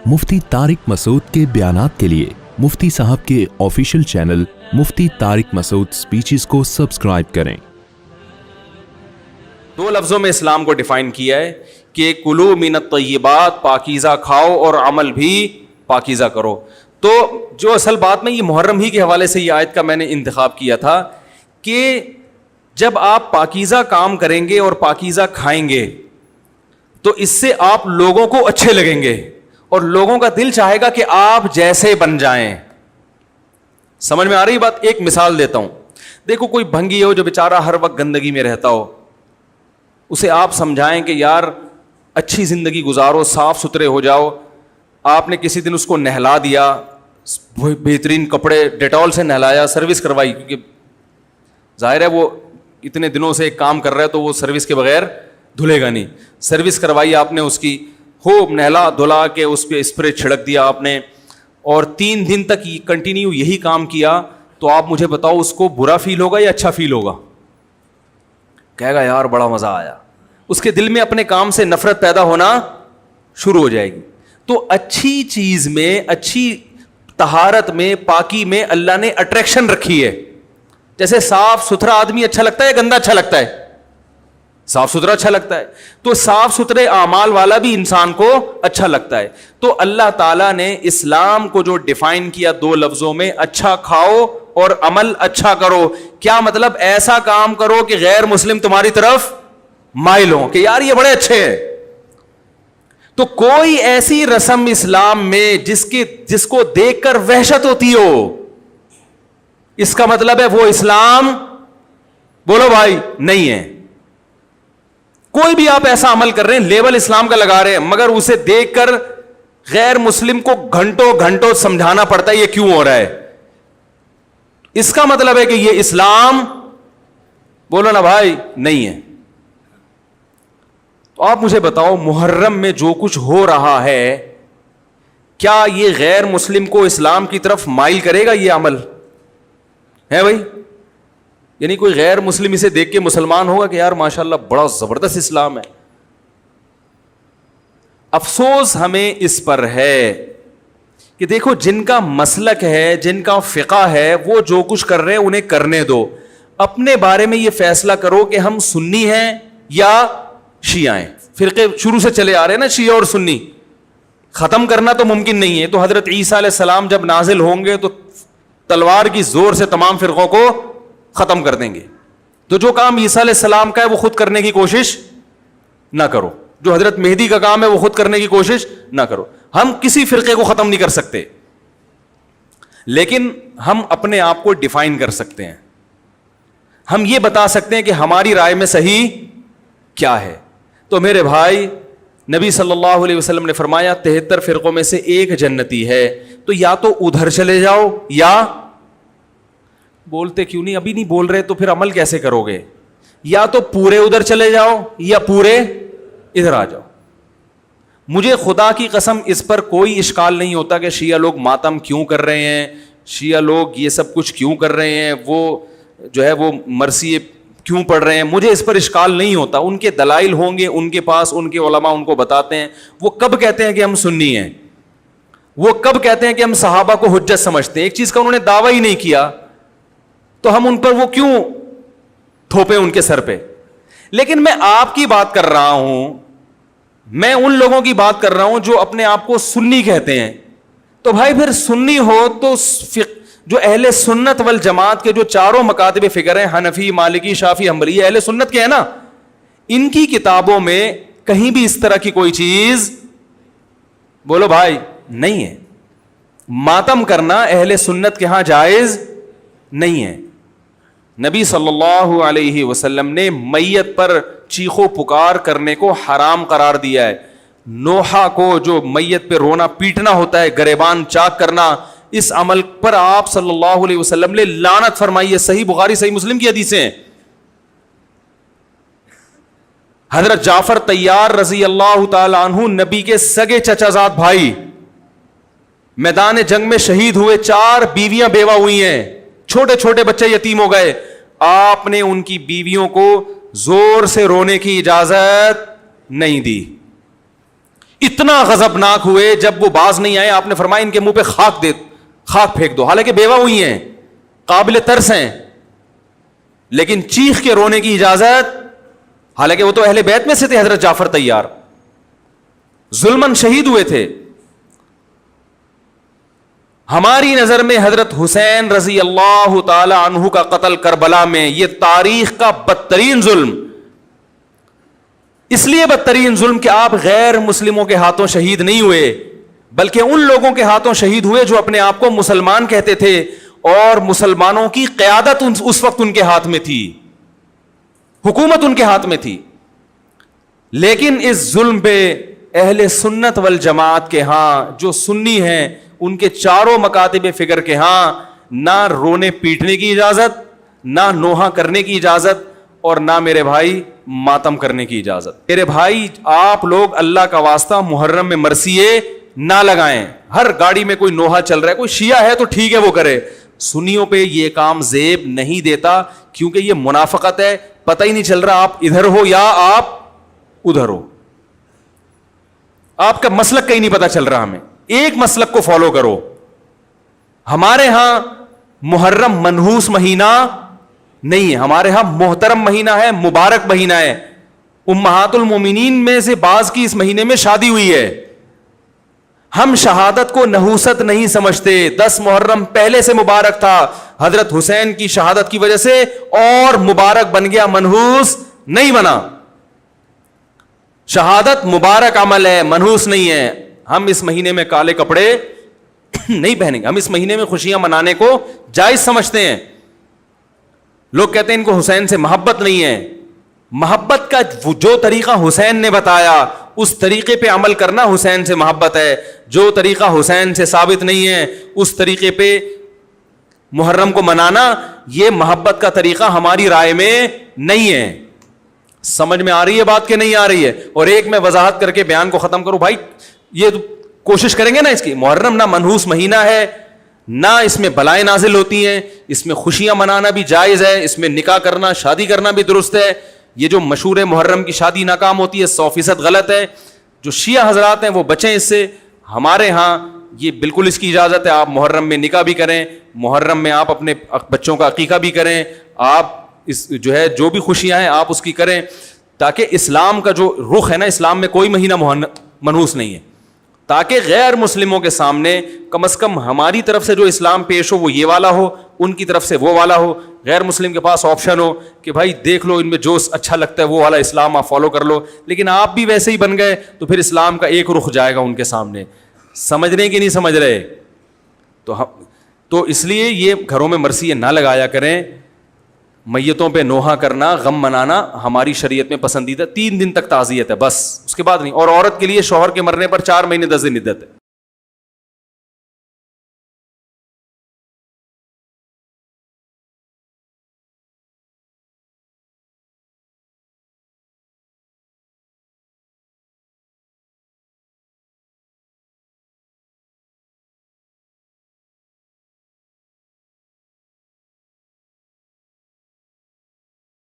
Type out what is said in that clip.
मुफ्ती तारिक मसूद के बयानात के लिए मुफ्ती साहब के ऑफिशियल चैनल मुफ्ती तारिक मसूद स्पीचेस को सब्सक्राइब करें। दो लफ्जों में इस्लाम को डिफाइन किया है कि कुलू मिनत तय्यबात, पाकीज़ा खाओ और अमल भी पाकीज़ा करो। तो जो असल बात में ये मुहर्रम ही के हवाले से ये आयत का मैंने इंतखाब किया था कि जब आप पाकीज़ा काम करेंगे और पाकीज़ा खाएंगे तो इससे आप लोगों को अच्छे लगेंगे और लोगों का दिल चाहेगा कि आप जैसे बन जाएं। समझ में आ रही बात? एक मिसाल देता हूं। देखो, कोई भंगी हो जो बेचारा हर वक्त गंदगी में रहता हो, उसे आप समझाएं कि यार अच्छी जिंदगी गुजारो, साफ सुथरे हो जाओ। आपने किसी दिन उसको नहला दिया, बेहतरीन कपड़े डेटॉल से नहलाया, सर्विस करवाई, क्योंकि जाहिर है वो इतने दिनों से एक काम कर रहा है तो वो सर्विस के बगैर धुलेगा नहीं। सर्विस करवाई आपने उसकी, खूब नहला धुला के उस पर स्प्रे छिड़क दिया आपने, और 3 दिन तक कंटिन्यू यही काम किया, तो आप मुझे बताओ उसको बुरा फील होगा या अच्छा फील होगा? कहेगा यार बड़ा मजा आया। उसके दिल में अपने काम से नफरत पैदा होना शुरू हो जाएगी। तो अच्छी चीज में, अच्छी तहारत में, पाकी में अल्लाह ने अट्रैक्शन रखी है। जैसे साफ सुथरा आदमी अच्छा लगता है, गंदा अच्छा लगता है? साफ सुथरा अच्छा लगता है। तो साफ सुथरे आमाल वाला भी इंसान को अच्छा लगता है। तो अल्लाह ताला ने इस्लाम को जो डिफाइन किया 2 लफ्जों में, अच्छा खाओ और अमल अच्छा करो। क्या मतलब? ऐसा काम करो कि गैर मुस्लिम तुम्हारी तरफ माइल हो कि यार ये बड़े अच्छे हैं। तो कोई ऐसी रस्म इस्लाम में जिसको देखकर वहशत होती हो, इसका मतलब है वो इस्लाम, बोलो भाई, नहीं है। कोई भी आप ऐसा अमल कर रहे हैं, लेबल इस्लाम का लगा रहे हैं, मगर उसे देखकर गैर मुस्लिम को घंटों घंटों समझाना पड़ता है ये क्यों हो रहा है, इसका मतलब है कि ये इस्लाम, बोलो ना भाई, नहीं है। तो आप मुझे बताओ, मुहर्रम में जो कुछ हो रहा है, क्या ये गैर मुस्लिम को इस्लाम की तरफ माइल करेगा? ये अमल है भाई? यानी कोई गैर मुस्लिम इसे देख के मुसलमान होगा कि यार माशाल्लाह बड़ा जबरदस्त इस्लाम है? अफसोस हमें इस पर है कि देखो, जिनका मसलक है, जिनका फिक़ा है, वो जो कुछ कर रहे हैं उन्हें करने दो। अपने बारे में ये फैसला करो कि हम सुन्नी हैं या शिया हैं। फिरके शुरू से चले आ रहे हैं ना, शिया और सुन्नी। खत्म करना तो मुमकिन नहीं है। तो हजरत ईसा अलैहिस्सलाम जब नाजिल होंगे तो तलवार की जोर से तमाम फिरकों को खत्म कर देंगे। तो जो काम ईसा अलैहिस्सलाम का है वो खुद करने की कोशिश ना करो, जो हजरत मेहदी का काम है वो खुद करने की कोशिश ना करो। हम किसी फिरके को खत्म नहीं कर सकते, लेकिन हम अपने आप को डिफाइन कर सकते हैं। हम ये बता सकते हैं कि हमारी राय में सही क्या है। तो मेरे भाई, नबी सल्लल्लाहु अलैहि वसल्लम ने फरमाया 73 फिरकों में से एक जन्नती है। तो या तो उधर चले जाओ, या बोलते क्यों नहीं, अभी नहीं बोल रहे तो फिर अमल कैसे करोगे? या तो पूरे उधर चले जाओ या पूरे इधर आ जाओ। मुझे खुदा की कसम इस पर कोई इश्काल नहीं होता कि शिया लोग मातम क्यों कर रहे हैं, शिया लोग ये सब कुछ क्यों कर रहे हैं, वो जो है वो मरसी क्यों पढ़ रहे हैं। मुझे इस पर इश्काल नहीं होता। उनके दलाइल होंगे उनके पास, उनके उलमा उनको बताते हैं। वो कब कहते हैं कि हम सुन्नी हैं? वो कब कहते हैं कि हम सहाबा को हुज्जत समझते हैं? एक चीज का उन्होंने दावा ही नहीं किया, तो हम उन पर वो क्यों थोपे उनके सर पे? लेकिन मैं आपकी बात कर रहा हूं, मैं उन लोगों की बात कर रहा हूं जो अपने आप को सुन्नी कहते हैं। तो भाई फिर सुन्नी हो तो जो अहले सुन्नत वल जमात के जो चारों मकातब फिक्र हैं, हनफी, मालिकी, शाफी, हम्बली, अहले सुन्नत के हैं ना, इनकी किताबों में कहीं भी इस तरह की कोई चीज, बोलो भाई, नहीं है। मातम करना अहले सुन्नत के यहां जायज नहीं है। नबी सल्लल्लाहु अलैहि वसल्लम ने मैयत पर चीखो पुकार करने को हराम करार दिया है। नोहा को, जो मैयत पे रोना पीटना होता है, गरेबान चाक करना, इस अमल पर आप सल्लल्लाहु अलैहि वसल्लम ने लानत फरमाई है। सही बुखारी, सही मुस्लिम की हदीसें हैं। हजरत जाफर तैयार रजी अल्लाह ताला अन्हु, नबी के सगे चचाजाद भाई, मैदान जंग में शहीद हुए। 4 बीवियां बेवा हुई हैं, छोटे छोटे बच्चे यतीम हो गए। आपने उनकी बीवियों को जोर से रोने की इजाजत नहीं दी। اتنا غضبناک ہوئے جب وہ باز نہیں آئے, آپ نے فرمایا ان کے منہ پہ خاک پھینک دو. حالانکہ بیوہ ہوئی ہیں, قابل ترس ہیں, لیکن چیخ کے رونے کی اجازت, حالانکہ وہ تو اہل بیت میں سے تھے. حضرت جعفر طیار ظلمن شہید ہوئے تھے. ہماری نظر میں حضرت حسین رضی اللہ تعالی عنہ کا قتل کربلا میں یہ تاریخ کا بدترین ظلم, اس لیے بدترین ظلم کہ آپ غیر مسلموں کے ہاتھوں شہید نہیں ہوئے, بلکہ ان لوگوں کے ہاتھوں شہید ہوئے جو اپنے آپ کو مسلمان کہتے تھے, اور مسلمانوں کی قیادت اس وقت ان کے ہاتھ میں تھی, حکومت ان کے ہاتھ میں تھی. لیکن اس ظلم پہ اہل سنت والجماعت کے ہاں, جو سنی ہیں, ان کے چاروں مکاتب فکر کے ہاں نہ رونے پیٹنے کی اجازت, نہ نوحہ کرنے کی اجازت, اور نہ میرے بھائی ماتم کرنے کی اجازت. میرے بھائی آپ لوگ اللہ کا واسطہ محرم میں مرثیے نہ لگائیں. ہر گاڑی میں کوئی نوحہ چل رہا ہے, کوئی شیعہ ہے تو ٹھیک ہے وہ کرے, سنیوں پہ یہ کام زیب نہیں دیتا, کیونکہ یہ منافقت ہے. پتہ ہی نہیں چل رہا آپ ادھر ہو یا آپ ادھر ہو, آپ کا مسلک کہیں نہیں پتا چل رہا. ہمیں ایک مسلک کو فالو کرو. ہمارے ہاں محرم منحوس مہینہ نہیں ہے, ہمارے ہاں محترم مہینہ ہے, مبارک مہینہ ہے. امہات المومنین میں سے بعض کی اس مہینے میں شادی ہوئی ہے. ہم شہادت کو نحوست نہیں سمجھتے. 10 محرم پہلے سے مبارک تھا, حضرت حسین کی شہادت کی وجہ سے اور مبارک بن گیا, منحوس نہیں بنا. شہادت مبارک عمل ہے, منحوس نہیں ہے. ہم اس مہینے میں کالے کپڑے نہیں پہنیں گے, ہم اس مہینے میں خوشیاں منانے کو جائز سمجھتے ہیں. لوگ کہتے ہیں ان کو حسین سے محبت نہیں ہے. محبت کا جو طریقہ حسین نے بتایا اس طریقے پہ عمل کرنا حسین سے محبت ہے. جو طریقہ حسین سے ثابت نہیں ہے اس طریقے پہ محرم کو منانا یہ محبت کا طریقہ ہماری رائے میں نہیں ہے. سمجھ میں آ رہی ہے بات کہ نہیں آ رہی ہے؟ اور ایک میں وضاحت کر کے بیان کو ختم کروں. بھائی یہ کوشش کریں گے نا اس کی, محرم نہ منحوس مہینہ ہے, نہ اس میں بلائیں نازل ہوتی ہیں, اس میں خوشیاں منانا بھی جائز ہے, اس میں نکاح کرنا شادی کرنا بھی درست ہے. یہ جو مشہور ہے محرم کی شادی ناکام ہوتی ہے 100% غلط ہے. جو شیعہ حضرات ہیں وہ بچیں اس سے. ہمارے ہاں یہ بالکل اس کی اجازت ہے, آپ محرم میں نکاح بھی کریں, محرم میں آپ اپنے بچوں کا عقیقہ بھی کریں, آپ اس جو ہے جو بھی خوشیاں ہیں آپ اس کی کریں, تاکہ اسلام کا جو رخ ہے نا, اسلام میں کوئی مہینہ منحوس نہیں ہے, تاکہ غیر مسلموں کے سامنے کم از کم ہماری طرف سے جو اسلام پیش ہو وہ یہ والا ہو, ان کی طرف سے وہ والا ہو. غیر مسلم کے پاس آپشن ہو کہ بھائی دیکھ لو ان میں جو اچھا لگتا ہے وہ والا اسلام آپ فالو کر لو, لیکن آپ بھی ویسے ہی بن گئے تو پھر اسلام کا ایک رخ جائے گا ان کے سامنے. سمجھ رہے کہ نہیں سمجھ رہے؟ تو اس لیے یہ گھروں میں مرثیے نہ لگایا کریں. میتوں پہ نوحہ کرنا, غم منانا ہماری شریعت میں پسندیدہ. 3 دن تک تعزیت ہے بس, اس کے بعد نہیں. اور عورت کے لیے شوہر کے مرنے پر 4 مہینے 10 دن عدت ہے.